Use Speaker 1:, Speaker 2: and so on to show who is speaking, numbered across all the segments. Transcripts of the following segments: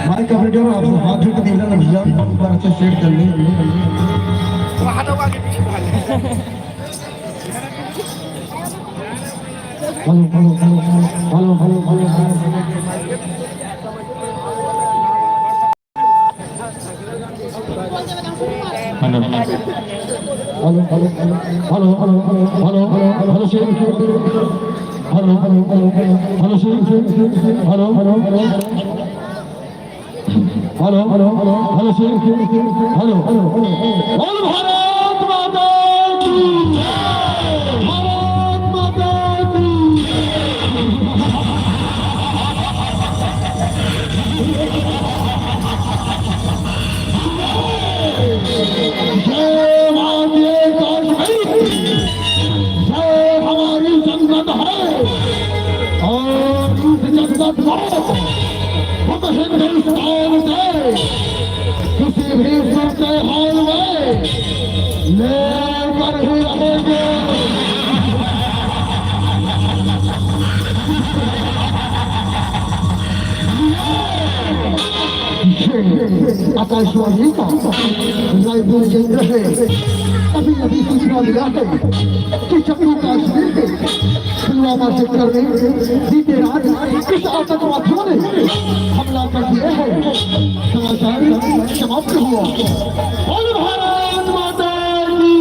Speaker 1: Mic operator आप हाथ जोड़ के देख लेना भैया ऊपर से सेट कर ले hello hello hello hello hello hello hello hello hello hello शेर हेलो हेलो हेलो शेर hello hello hello hello hello hello शेर हेलो हेलो बोल भारत माता की भारत माता की जय माते काश्मीर जय हमारी जन्नत है और इस जन्नत को हम हिंदुस्तान से किसी भी सूरत हाल में लेकर ही रहेंगे। आकाशवाणी का रायपुर केंद्र है अभी अभी सूचना मिला है कि जम्मू कश्मीर के पुलवामा सेक्टर में बीते रात कुछ आतंकवादियों ने हमला कर दिया है। समाचार समाप्त हुआ। बोल भारत माता की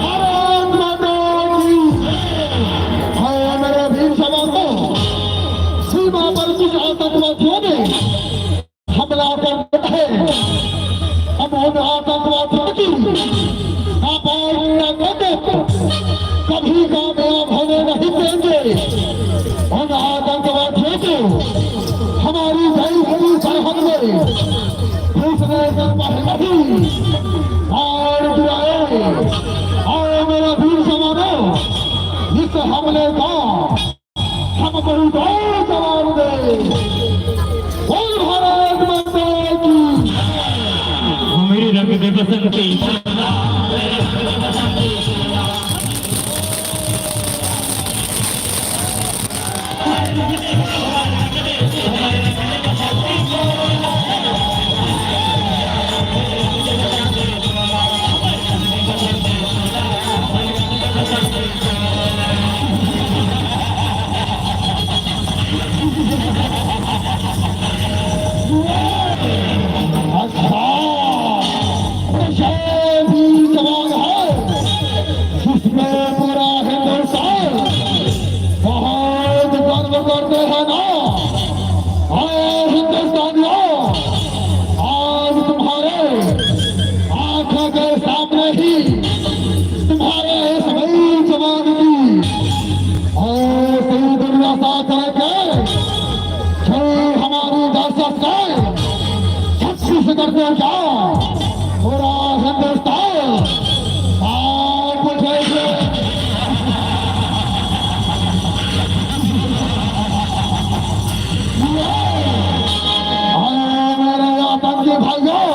Speaker 1: भारत माता की। है मेरे वीर जवानों सीमा पर कुछ आतंकवादियों ने हमला कर दिया है। हम उन आतंकवादियों की कभी कामयाब होने नहीं देंगे। उन आतंकवादियों को हमारी गई हुई सरहद में घुसने से पहले ही मार गिराए। और मेरा वीर जवानों इस हमले का हम बलिदान जवाब दें। बोल भारत माता की मेरी रंग दे बसंती करते जाओ पूरा हिंदुस्तान आप उठेंगे। मेरे आतंकी भाइयों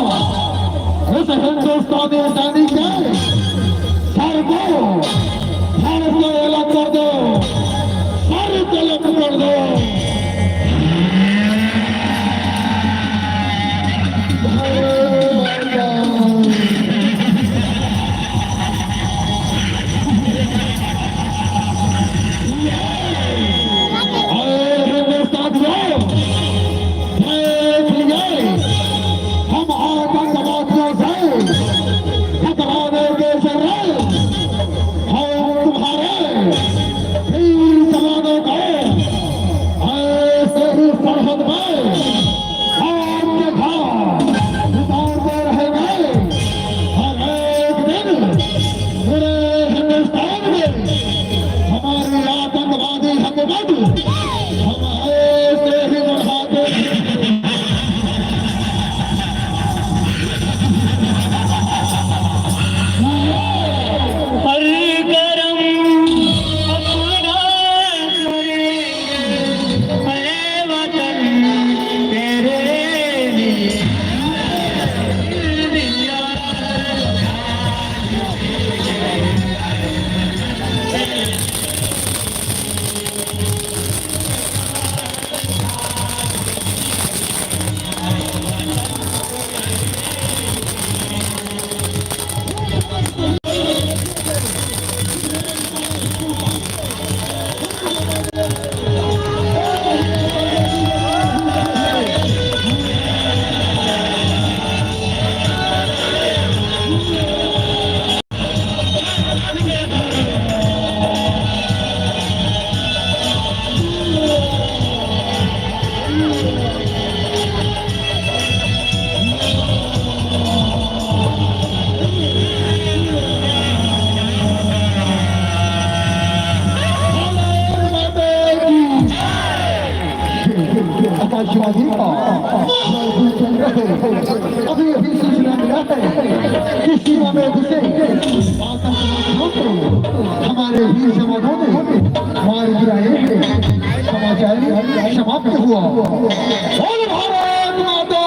Speaker 1: इस हिंदुस्तानी सैनिक के सर को अलग कर दो सर को अलग कर दो। महाराज शिवाजी का अभी अभी सूचना मिला है कि सीमा में घुसे हमारे वीर जवानों ने मार गिराए, समाचार समाप्त हुआ। बोल भारत माता